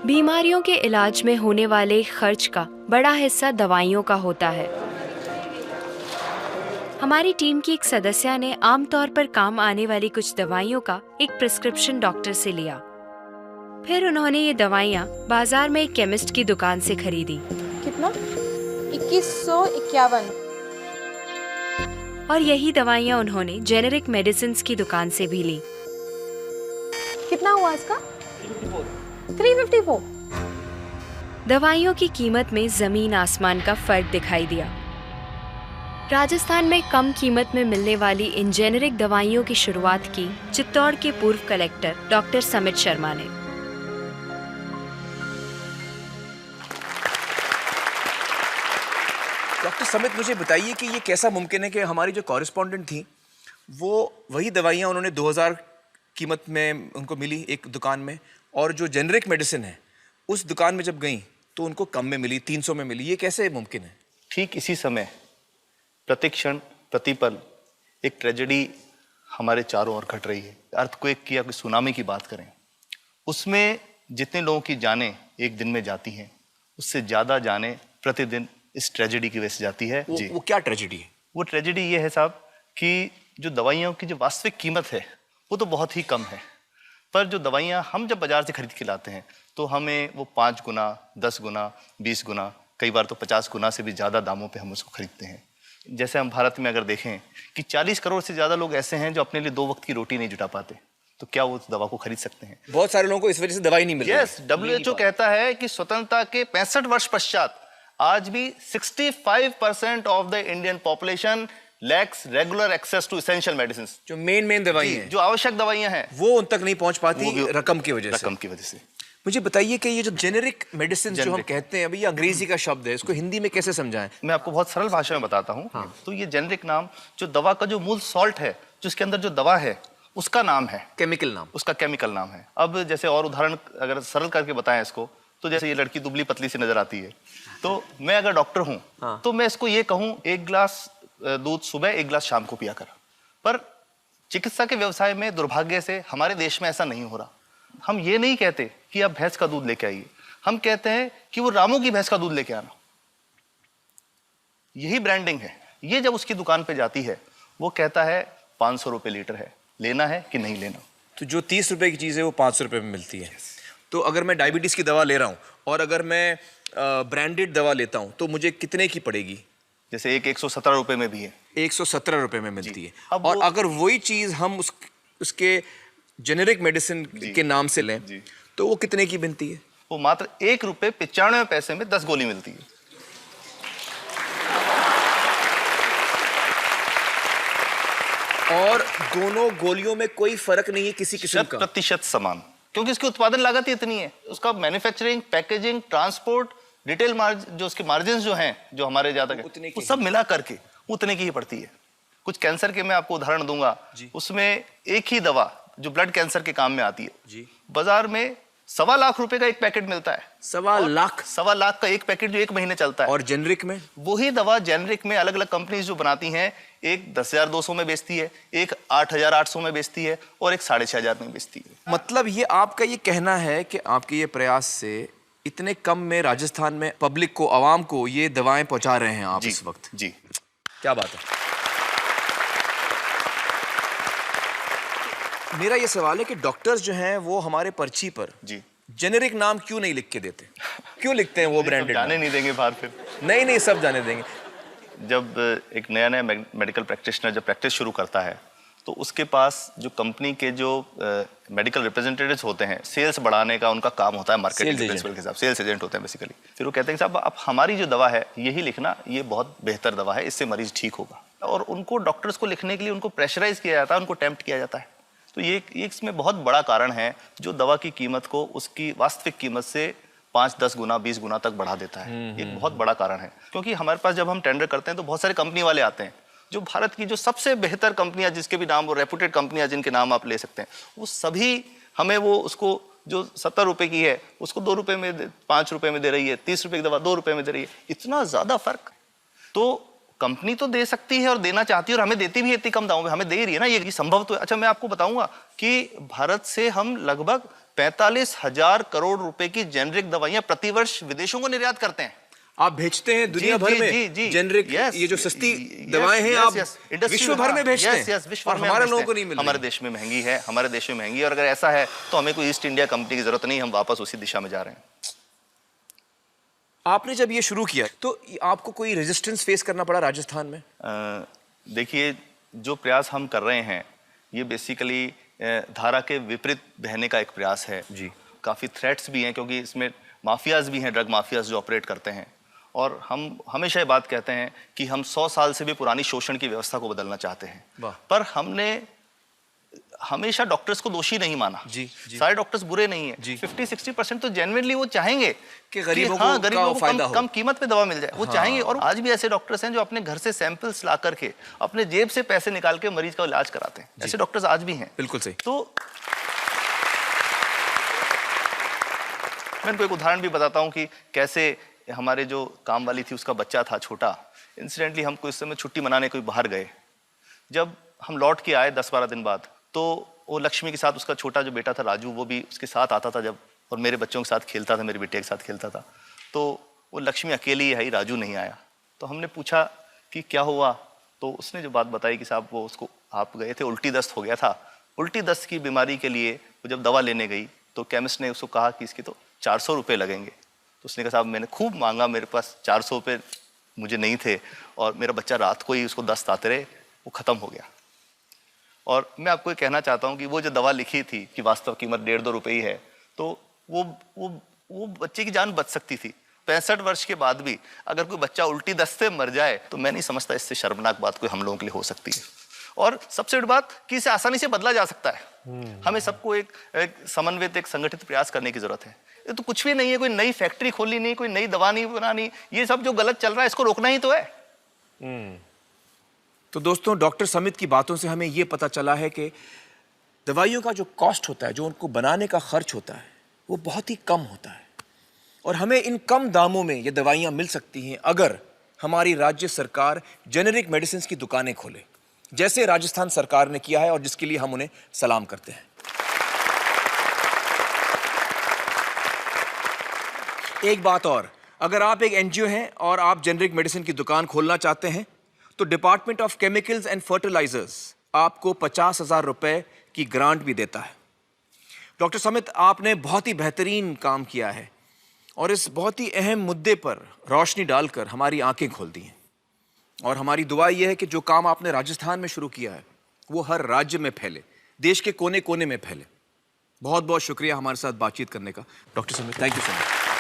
बीमारियों के इलाज में होने वाले खर्च का बड़ा हिस्सा दवाइयों का होता है। हमारी टीम की एक सदस्य ने आमतौर पर काम आने वाली कुछ दवाइयों का एक प्रिस्क्रिप्शन डॉक्टर से लिया। फिर उन्होंने ये दवाइयाँ बाजार में एक केमिस्ट की दुकान से खरीदी। कितना? 2151। और यही दवाइयाँ उन्होंने जेनेरिक मेडिसिन्स की दुकान से भी ली। कितना हुआ इसका? 354। दवाइयों की कीमत में जमीन आसमान का फर्क दिखाई दिया। राजस्थान में कम कीमत में मिलने वाली इन जेनेरिक दवाइयों की शुरुआत की चित्तौड़ के पूर्व कलेक्टर डॉक्टर समित शर्मा ने। डॉक्टर समित, मुझे बताइए कि ये कैसा मुमकिन है कि हमारी जो कॉरेस्पॉन्डेंट थी वो वही दवाइयाँ उन्होंने 2000 कीमत में उनको मिली एक दुकान में, और जो जेनरिक मेडिसिन है उस दुकान में जब गई तो उनको कम में मिली, 300 में मिली। ये कैसे मुमकिन है? ठीक इसी समय प्रतिक्षण प्रतिपल एक ट्रेजेडी हमारे चारों ओर घट रही है। अर्थक्वेक की या कोई सुनामी की बात करें, उसमें जितने लोगों की जानें एक दिन में जाती हैं, उससे ज़्यादा जानें प्रतिदिन इस ट्रेजेडी की वजह से जाती है। वो क्या ट्रेजेडी है? वो ट्रेजेडी ये है साहब कि जो दवाइयों की जो वास्तविक कीमत है वो तो बहुत ही कम है, पर जो दवाइयाँ हम जब बाजार से खरीद के लाते हैं तो हमें वो 5 गुना, 10 गुना, 20 गुना, कई बार तो 50 गुना से भी ज़्यादा दामों पे हम उसको खरीदते हैं। जैसे हम भारत में अगर देखें कि 40 करोड़ से ज़्यादा लोग ऐसे हैं जो अपने लिए 2 वक्त की रोटी नहीं जुटा पाते, तो क्या वो उस दवा को खरीद सकते हैं? बहुत सारे लोगों को इस वजह से दवाई नहीं मिल रही। यस, WHO कहता है कि स्वतंत्रता के 65 वर्ष पश्चात आज भी 65% of the Indian population lacks regular access to essential medicine. जो मेन दवाई हैं, जो आवश्यक दवाइयां हैं, वो उन तक नहीं पहुंच पाती रकम की वजह से। मुझे बताइए कि ये जो जेनेरिक मेडिसिन जो हम कहते हैं, अभी ये अंग्रेजी का शब्द है, इसको हिंदी में कैसे समझाएं? मैं आपको बहुत सरल भाषा में बताता हूँ। तो ये जेनेरिक नाम जो दवा का जो मूल सॉल्ट है, जो इसके अंदर जो दवा है उसका नाम है, केमिकल नाम, उसका केमिकल नाम है। अब जैसे और उदाहरण अगर सरल करके बताएं इसको, तो जैसे ये लड़की दुबली पतली सी नजर आती है, तो मैं अगर डॉक्टर हूं तो मैं इसको ये कहूं 1 गिलास दूध सुबह, 1 गिलास शाम को पिया कर। पर चिकित्सा के व्यवसाय में दुर्भाग्य से हमारे देश में ऐसा नहीं हो रहा। हम ये नहीं कहते कि आप भैंस का दूध लेके आइए, हम कहते हैं कि वो रामू की भैंस का दूध लेके आना। यही ब्रांडिंग है। ये जब उसकी दुकान पे जाती है वो कहता है 500 रुपये लीटर है, लेना है कि नहीं लेना। तो जो 30 रुपए की चीज़ है वो 500 रुपये में मिलती है। तो अगर मैं डायबिटीज़ की दवा ले रहा हूँ और अगर मैं ब्रांडेड दवा लेता हूँ तो मुझे कितने की पड़ेगी? जैसे एक 117 रुपये में भी है, 117 रुपये में मिलती है। और अगर वही चीज़ हम उसके जेनेरिक मेडिसिन के नाम से लें तो वो कितने की बनती है? वो मात्र 1 रुपये 95 पैसे में 10 गोली मिलती है। और दोनों गोलियों में कोई फर्क नहीं है किसी किस्म का? 100% समान, क्योंकि इसकी उत्पादन लागत ही इतनी है। उसका manufacturing, packaging, transport, retail margin, जो उसके मार्जिन जो हैं, जो हमारे ज्यादा वो सब मिला करके उतने की ही पड़ती है। कुछ कैंसर के मैं आपको उदाहरण दूंगा, उसमें एक ही दवा जो ब्लड कैंसर के काम में आती है, बाजार में 1.25 लाख रुपए का एक पैकेट मिलता है। 1.25 लाख का एक पैकेट जो 1 महीने चलता है। और जेनरिक में वही दवा जेनरिक में अलग अलग कंपनीज जो बनाती हैं, एक 10,200 में बेचती है, एक 8,800 में बेचती है और एक 6,500 में बेचती है। मतलब ये आपका ये कहना है कि आपके ये प्रयास से इतने कम में राजस्थान में पब्लिक को, आवाम को ये दवाएं पहुंचा रहे हैं आप इस वक्त? जी, क्या बात है। मेरा ये सवाल है कि डॉक्टर्स जो हैं वो हमारे पर्ची पर जेनेरिक नाम क्यों नहीं लिख के देते? क्यों लिखते हैं वो ब्रांडेड? जाने नहीं देंगे बाहर फिर? नहीं, सब जाने देंगे। जब एक नया मेडिकल प्रैक्टिशनर जब प्रैक्टिस शुरू करता है तो उसके पास जो कंपनी के जो मेडिकल रिप्रेजेंटेटिव्स होते हैं, सेल्स बढ़ाने का उनका काम होता है, मार्केटिंग प्रिंसिपल के हिसाब से सेल्स एजेंट होते हैं बेसिकली। फिर वो कहते हैं साहब आप हमारी जो दवा है यही लिखना, ये बहुत बेहतर दवा है, इससे मरीज ठीक होगा। और उनको डॉक्टर्स को लिखने के लिए उनको प्रेशराइज किया जाता है, उनको टेम्प्ट किया जाता है। तो ये इसमें बहुत बड़ा कारण है जो दवा की कीमत को उसकी वास्तविक कीमत से 5-10 गुना 20 गुना तक बढ़ा देता है। ये बहुत बड़ा कारण है, क्योंकि हमारे पास जब हम टेंडर करते हैं तो बहुत सारे कंपनी वाले आते हैं, जो भारत की जो सबसे बेहतर कंपनियां, जिसके भी नाम वो रेपुटेड कंपनियां जिनके नाम आप ले सकते हैं, वो सभी हमें वो उसको जो 70 रुपए की है उसको 2 रुपए में 5 रुपए में दे रही है, 30 रुपए की दवा 2 रुपए में दे रही है। इतना ज्यादा फर्क। तो कंपनी तो दे सकती है और देना चाहती है और हमें देती भी है इतनी कम दामों में, हमें दे रही है ना, ये संभव तो है। अच्छा, मैं आपको बताऊंगा कि भारत से हम लगभग 45,000 करोड़ रुपए की जेनरिक दवाइयां प्रतिवर्ष विदेशों को निर्यात करते हैं। आप भेजते हैं दुनिया भर में जेनरिक, ये जो सस्ती दवाएं हैं आप विश्व भर में भेजते हैं, और हमारे लोगों को नहीं मिल रही। हमारे देश में महंगी है, हमारे देश में महंगी है, और अगर ऐसा है तो हमें कोई ईस्ट इंडिया कंपनी की जरूरत नहीं, हम वापस उसी दिशा में जा रहे हैं। आपने जब ये शुरू किया तो आपको कोई रेजिस्टेंस फेस करना पड़ा राजस्थान में? देखिए, जो प्रयास हम कर रहे हैं ये बेसिकली धारा के विपरीत बहने का एक प्रयास है जी। काफ़ी थ्रेट्स भी हैं, क्योंकि इसमें माफियाज भी हैं, ड्रग माफियाज जो ऑपरेट करते हैं, और हम हमेशा ये बात कहते हैं कि हम 100 साल से भी पुरानी शोषण की व्यवस्था को बदलना चाहते हैं, पर हमने हमेशा डॉक्टर्स को दोषी नहीं माना। जी। सारे डॉक्टर्स बुरे नहीं है, 50-60% तो जेन्युइनली वो चाहेंगे कि गरीबों को कम कीमत पे दवा मिल जाए, वो चाहेंगे। और आज भी ऐसे डॉक्टर्स हैं जो अपने घर से सैंपल्स ला करके अपने जेब से पैसे निकाल के मरीज का इलाज कराते हैं, ऐसे डॉक्टर्स आज भी हैं। बिल्कुल सही। तो मैं इनको एक उदाहरण भी बताता हूँ कि कैसे हमारे जो काम वाली थी उसका बच्चा था छोटा, इंसिडेंटली हम कोई समय छुट्टी मनाने कोई बाहर गए, जब हम लौट के आए 10-12 दिन बाद, तो वो लक्ष्मी के साथ उसका छोटा जो बेटा था राजू, वो भी उसके साथ आता था जब, और मेरे बच्चों के साथ खेलता था, मेरे बेटे के साथ खेलता था। तो वो लक्ष्मी अकेली ही आई, राजू नहीं आया। तो हमने पूछा कि क्या हुआ, तो उसने जो बात बताई कि साहब वो उसको, आप गए थे, उल्टी दस्त हो गया था। उल्टी दस्त की बीमारी के लिए वो जब दवा लेने गई तो केमिस्ट ने उसको कहा कि इसके तो 400 रुपये लगेंगे। तो उसने कहा साहब मैंने खूब मांगा, मेरे पास 400 रुपये मुझे नहीं थे, और मेरा बच्चा रात को ही उसको दस्त आते रहे, वो ख़त्म हो गया। और मैं आपको ये कहना चाहता हूँ कि वो जो दवा लिखी थी कि वास्तव कीमत 1.5-2 रुपये ही है, तो वो बच्चे की जान बच सकती थी। 65 वर्ष के बाद भी अगर कोई बच्चा उल्टी दस्त से मर जाए तो मैं नहीं समझता इससे शर्मनाक बात कोई हम लोगों के लिए हो सकती है। और सबसे बड़ी बात कि इसे आसानी से बदला जा सकता है। हमें सबको एक समन्वित, एक संगठित प्रयास करने की जरूरत है। ये तो कुछ भी नहीं है, कोई नई फैक्ट्री खोलनी नहीं, कोई नई दवा नहीं बनानी, ये सब जो गलत चल रहा है इसको रोकना ही तो है। तो दोस्तों, डॉक्टर समित की बातों से हमें यह पता चला है कि दवाइयों का जो कॉस्ट होता है, जो उनको बनाने का खर्च होता है, वो बहुत ही कम होता है, और हमें इन कम दामों में ये दवाइयाँ मिल सकती हैं अगर हमारी राज्य सरकार जेनेरिक मेडिसिन की दुकानें खोले, जैसे राजस्थान सरकार ने किया है, और जिसके लिए हम उन्हें सलाम करते हैं। एक बात और, अगर आप एक एनजीओ हैं और आप जेनेरिक मेडिसिन की दुकान खोलना चाहते हैं तो department of chemicals and fertilisers आपको 50,000 रुपए की ग्रांट भी देता है। डॉक्टर समित, आपने बहुत ही बेहतरीन काम किया है और इस बहुत ही अहम मुद्दे पर रोशनी डालकर हमारी आंखें खोल दी हैं, और हमारी दुआ यह है कि जो काम आपने राजस्थान में शुरू किया है वो हर राज्य में फैले, देश के कोने कोने में फैले। बहुत बहुत शुक्रिया हमारे साथ बातचीत करने का doctor Samit, thank you so much.